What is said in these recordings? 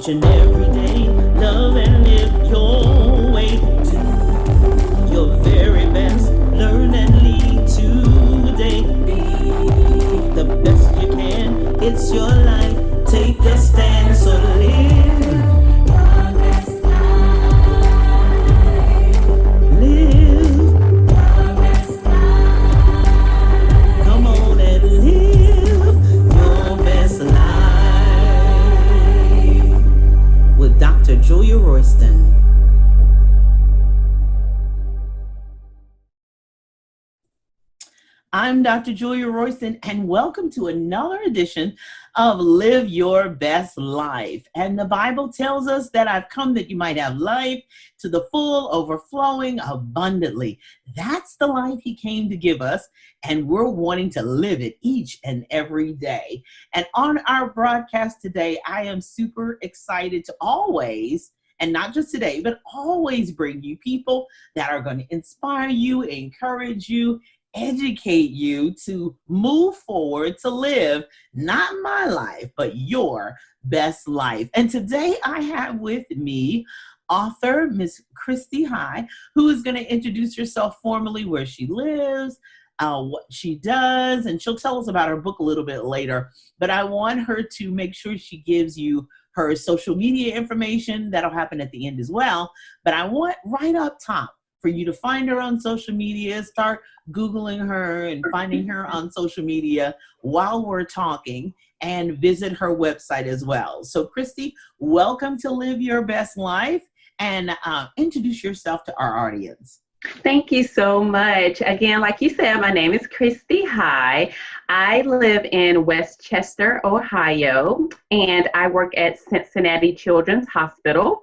each and every day. Love and live your way to your very best. Learn and lead today. Be the best you can. It's your life. Take a stand, so live your best life. Live your best life. Come on and live your best life with Dr. Julia Royston. I'm Dr. Julia Royston, and welcome to another edition of Live Your Best Life. And the Bible tells us that I've come that you might have life to the full, overflowing, abundantly. That's the life He came to give us, and we're wanting to live it each and every day. And on our broadcast today, I am super excited to always, and not just today, but always bring you people that are going to inspire you, encourage you, educate you to move forward, to live not my life, but your best life. And today I have with me author Miss Kristy, who is going to introduce herself formally, where she lives, what she does, and she'll tell us about her book a little bit later. But I want her to make sure she gives you her social media information. That'll happen at the end as well. But I want right up top for you to find her on social media, start Googling her and finding her on social media while we're talking, and visit her website as well. So Kristy, welcome to Live Your Best Life, and introduce yourself to our audience. Thank you so much. Again, like you said, my name is Kristy. I live in Westchester, Ohio, and I work at Cincinnati Children's Hospital.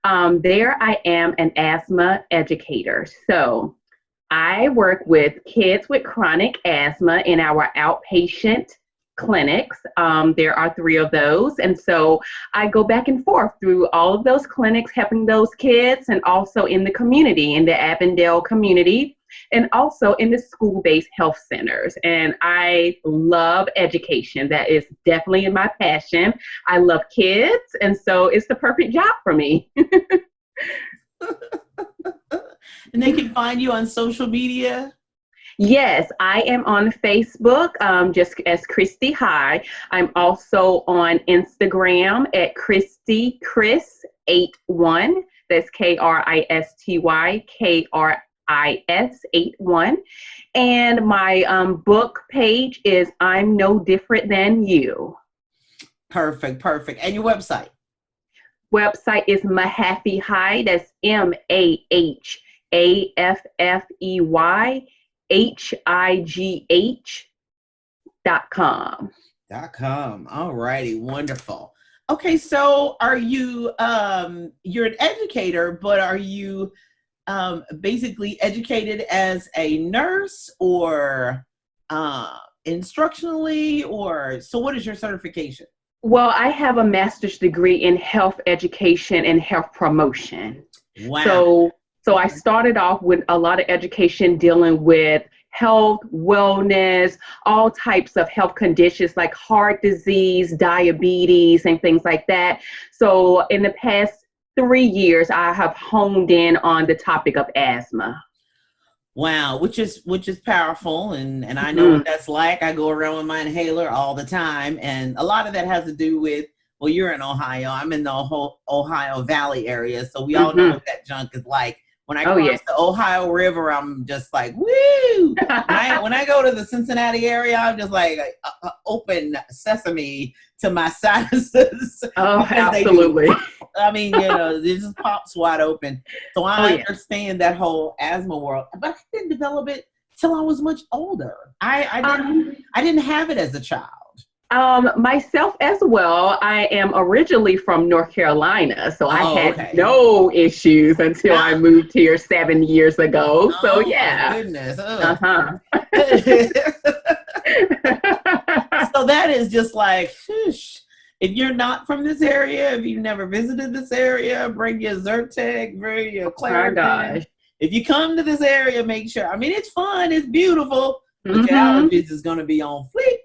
There I am an asthma educator. So I work with kids with chronic asthma in our outpatient clinics. There are 3 of those. And so I go back and forth through all of those clinics, helping those kids, and also in the community, in the Avondale community, and also in the school-based health centers. And I love education. That is definitely my passion. I love kids, and so it's the perfect job for me. And they can find you on social media? Yes, I am on Facebook, just as Kristy. I'm also on Instagram at Kristy Chris81. That's Kristy Kris81. And my book page is I'm No Different Than You. Perfect. And your website? Website is Mahaffey High. That's MAHFEYHIGH.com. All righty, wonderful. Okay, so are you you're an educator, but are you basically educated as a nurse or instructionally, or so what is your certification? Well, I have a master's degree in health education and health promotion. Wow. So I started off with a lot of education dealing with health, wellness, all types of health conditions like heart disease, diabetes, and things like that. So in the past 3 years, I have honed in on the topic of asthma. Wow, which is powerful, and I know what that's like. I go around with my inhaler all the time, and a lot of that has to do with, well, you're in Ohio, I'm in the Ohio Valley area, so we all know what that junk is like. When I cross the Ohio River, I'm just like, woo! When I go to the Cincinnati area, I'm just like open sesame to my sinuses. Oh, absolutely. I mean, it just pops wide open. So I understand that whole asthma world, but I didn't develop it till I was much older. I didn't have it as a child. Myself as well. I am originally from North Carolina, so I had no issues until I moved here 7 years ago. So yeah. My goodness. So that is just like, whoosh. If you're not from this area, if you've never visited this area, bring your Zyrtec, bring your Claritin. If you come to this area, make sure. I mean, it's fun, it's beautiful, but your allergies is going to be on fleek.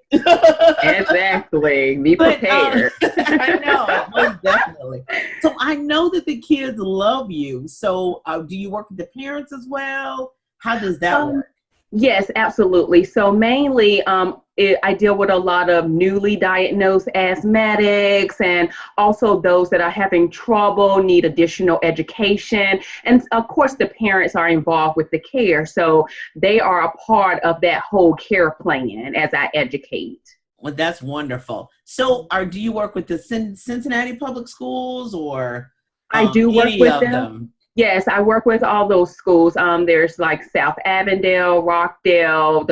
Exactly. Be But prepared. I know, most definitely. So I know that the kids love you. So do you work with the parents as well? How does that Um, work? yes, absolutely. So mainly, I deal with a lot of newly diagnosed asthmatics and also those that are having trouble, need additional education. And of course, the parents are involved with the care. So they are a part of that whole care plan as I educate. Well, that's wonderful. So do you work with the Cincinnati Public Schools or I do work any with of them. them? Yes, I work with all those schools. There's like South Avondale, Rockdale,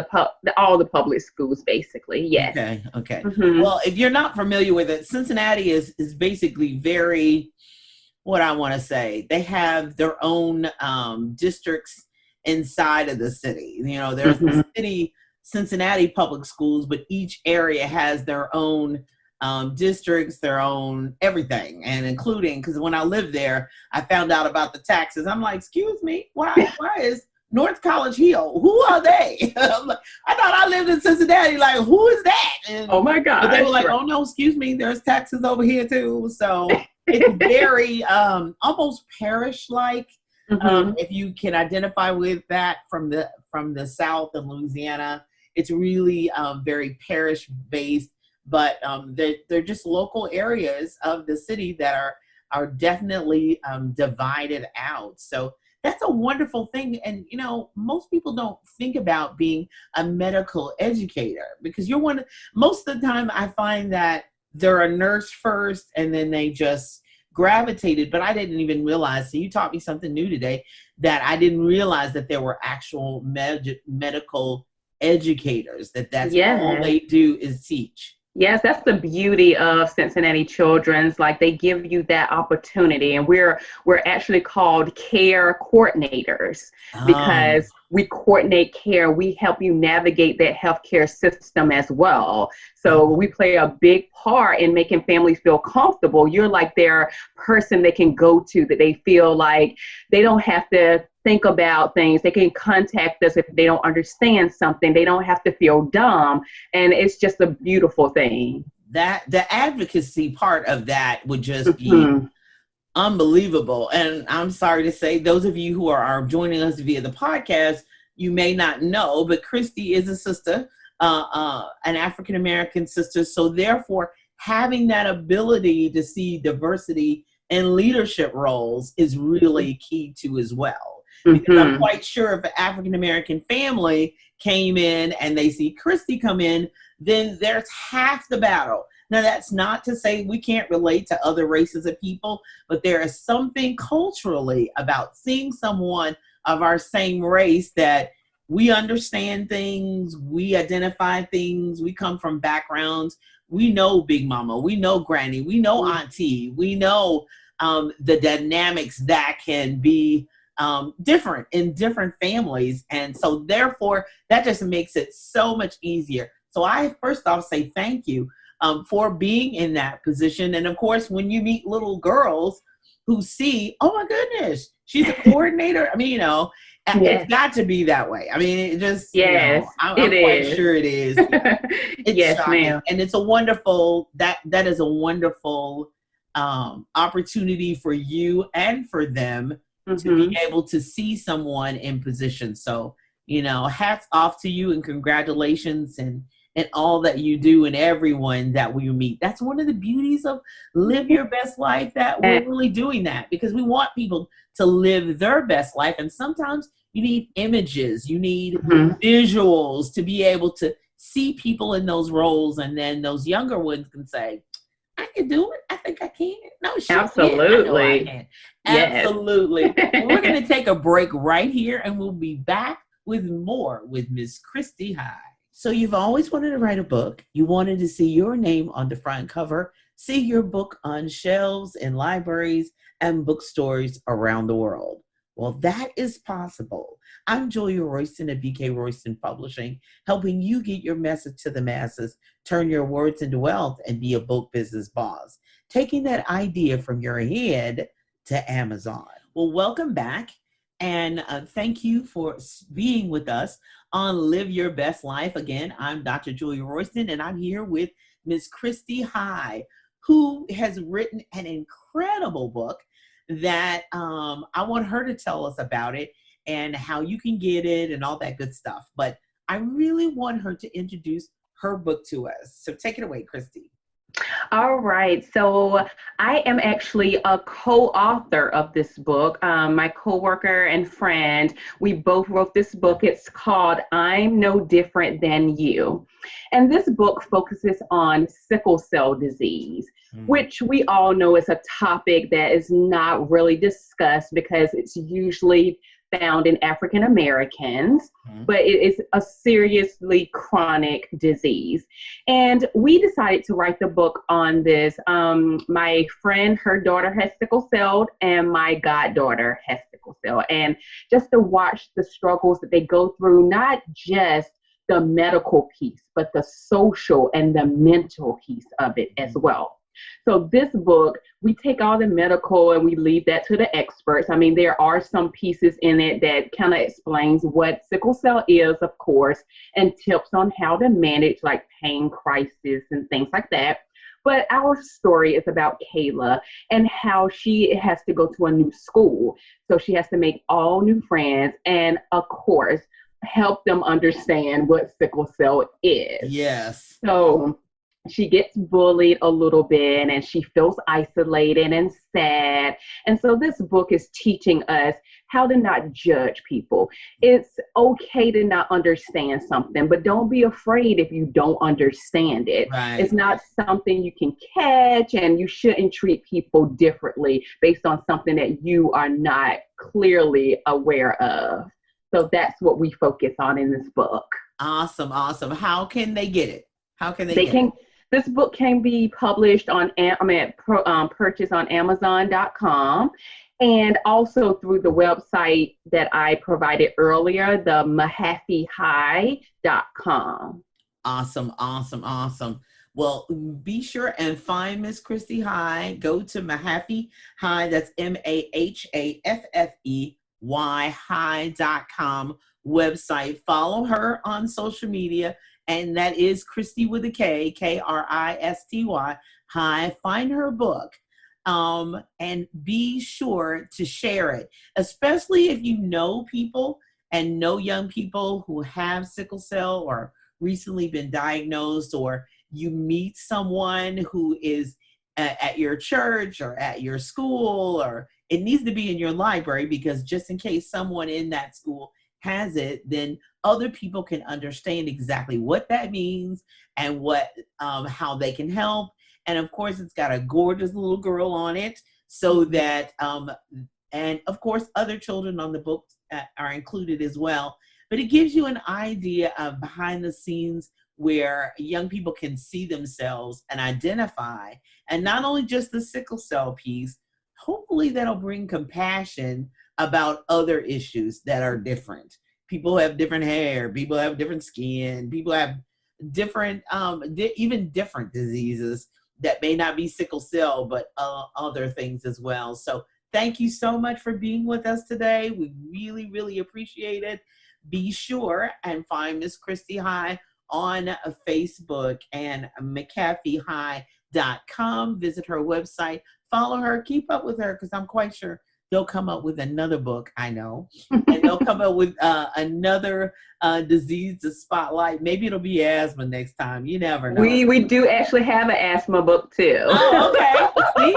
all the public schools, basically. Yes. Okay, okay. Hmm. Well, if you're not familiar with it, Cincinnati is basically very, what I want to say, they have their own districts inside of the city. There's the Hmm. city Cincinnati Public Schools, but each area has their own districts, their own everything, and including, because when I lived there, I found out about the taxes. I'm like, excuse me, why is North College Hill? Who are they? I'm like, I thought I lived in Cincinnati. Like, who is that? Oh my But they were gosh! like, Right. oh no, excuse me, there's taxes over here too. So it's very almost parish like. Hmm. If you can identify with that from the South and Louisiana, it's really very parish based, but they're just local areas of the city that are definitely divided out. So that's a wonderful thing. And most people don't think about being a medical educator, because most of the time I find that they're a nurse first and then they just gravitated. But I didn't even realize, so you taught me something new today, that I didn't realize that there were actual medical educators, that's all Yes. they do is teach. Yes, that's the beauty of Cincinnati Children's. Like they give you that opportunity, and we're actually called care coordinators um because we coordinate care. We help you navigate that healthcare system as well. So we play a big part in making families feel comfortable. You're like their person they can go to, that they feel like they don't have to think about things. They can contact us if they don't understand something. They don't have to feel dumb, and it's just a beautiful thing. that the advocacy part of that would just be Hmm. unbelievable. And I'm sorry to say, those of you who are joining us via the podcast, you may not know, but Kristy is a sister, an African American sister. So therefore, having that ability to see diversity in leadership roles is really key to as well. Because I'm Hmm. quite sure if an African American family came in and they see Kristy come in, then there's half the battle. Now, that's not to say we can't relate to other races of people, but there is something culturally about seeing someone of our same race that we understand things, we identify things, we come from backgrounds. We know Big Mama, we know Granny, we know Auntie, we know the dynamics that can be different in different families. And so, therefore, that just makes it so much easier. So, I first off say thank you for being in that position. And of course, when you meet little girls who see, oh my goodness, she's a coordinator. I mean, it's Yes, got to be that way. I mean, it just, yes, I'm it quite is. sure it is. It's Yes, shocking. ma'am. And it's a wonderful, that is a wonderful opportunity for you and for them to be Hmm. able to see someone in position. So, hats off to you and congratulations, and all that you do and everyone that we meet. That's one of the beauties of Live Your Best Life, that we're And, really doing that, because we want people to live their best life. And sometimes you need images, you need mhm. visuals to be able to see people in those roles. And then those younger ones can say, I can do it. I think I can. No, shit, yeah, I know I Absolutely. can. Yes. Absolutely. Well, we're going to take a break right here and we'll be back with more with Miss Kristy High. So you've always wanted to write a book. You wanted to see your name on the front cover, see your book on shelves in libraries and bookstores around the world. Well, that is possible. I'm Julia Royston of BK Royston Publishing, helping you get your message to the masses, turn your words into wealth, and be a book business boss, taking that idea from your head to Amazon. Well, welcome back. And thank you for being with us on Live Your Best Life. Again, I'm Dr. Julia Royston, and I'm here with Miss Kristy High, who has written an incredible book that I want her to tell us about it and how you can get it and all that good stuff. But I really want her to introduce her book to us. So take it away, Kristy. All right. So I am actually a co-author of this book. My coworker and friend, we both wrote this book. It's called I'm No Different Than You. And this book focuses on sickle cell disease, which we all know is a topic that is not really discussed because it's usually found in African Americans, but it is a seriously chronic disease. And we decided to write the book on this. My friend, her daughter has sickle cell, and my goddaughter has sickle cell. And just to watch the struggles that they go through, not just the medical piece, but the social and the mental piece of it as well. So this book, we take all the medical and we leave that to the experts. I mean, there are some pieces in it that kind of explains what sickle cell is, of course, and tips on how to manage like pain crisis and things like that. But our story is about Kayla and how she has to go to a new school. So she has to make all new friends and, of course, help them understand what sickle cell is. Yes. So she gets bullied a little bit and she feels isolated and sad. And so this book is teaching us how to not judge people. It's okay to not understand something, but don't be afraid if you don't understand it. Right. It's not something you can catch, and you shouldn't treat people differently based on something that you are not clearly aware of. So that's what we focus on in this book. Awesome. Awesome. How can they get it? How can they get it? This book can be published on, purchased on Amazon.com, and also through the website that I provided earlier, the MahaffeyHigh.com. Awesome, awesome, awesome. Well, be sure and find Miss Kristy High. Go to Mahaffey High, that's MAHAFFEY High.com website. Follow her on social media. And that is Kristy with a K, Kristy High. Find her book and be sure to share it, especially if you know people and know young people who have sickle cell or recently been diagnosed, or you meet someone who is at your church or at your school, or it needs to be in your library, because just in case someone in that school has it, then other people can understand exactly what that means and what how they can help. And of course, it's got a gorgeous little girl on it, so that and of course other children on the book are included as well. But it gives you an idea of behind the scenes where young people can see themselves and identify, and not only just the sickle cell piece. Hopefully that'll bring compassion about other issues that are different. People have different hair, people have different skin, people have different, even different diseases that may not be sickle cell, but other things as well. So thank you so much for being with us today. We really, really appreciate it. Be sure and find Miss Kristy High on Facebook and MahaffeyHigh.com. Visit her website, follow her, keep up with her, because I'm quite sure they'll come up with another book, I know, and they'll come up with another disease to spotlight. Maybe it'll be asthma next time. You never know. We do actually have an asthma book too. Oh, okay.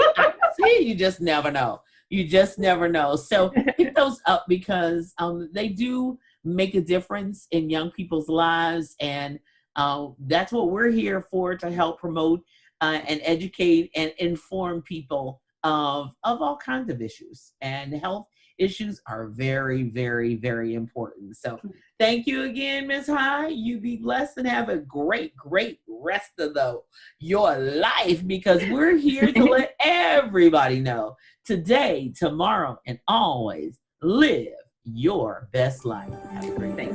See, you just never know. You just never know. So pick those up, because they do make a difference in young people's lives, and that's what we're here for, to help promote and educate and inform people of all kinds of issues. And health issues are very, very, very important. So thank you again, Ms. High. You be blessed and have a great, great rest of your life, because we're here to let everybody know today, tomorrow, and always live your best life. Have a great day.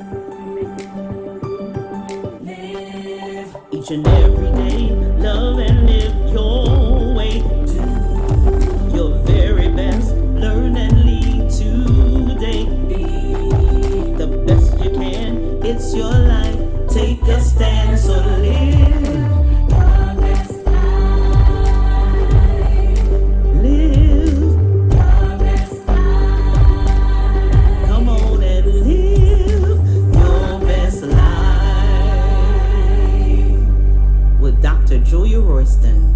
Live each and every day, love and live your way. Your very best, learn and lead today. So live your best life. Live your best life. Come on and live your best life with Dr. Julia Royston.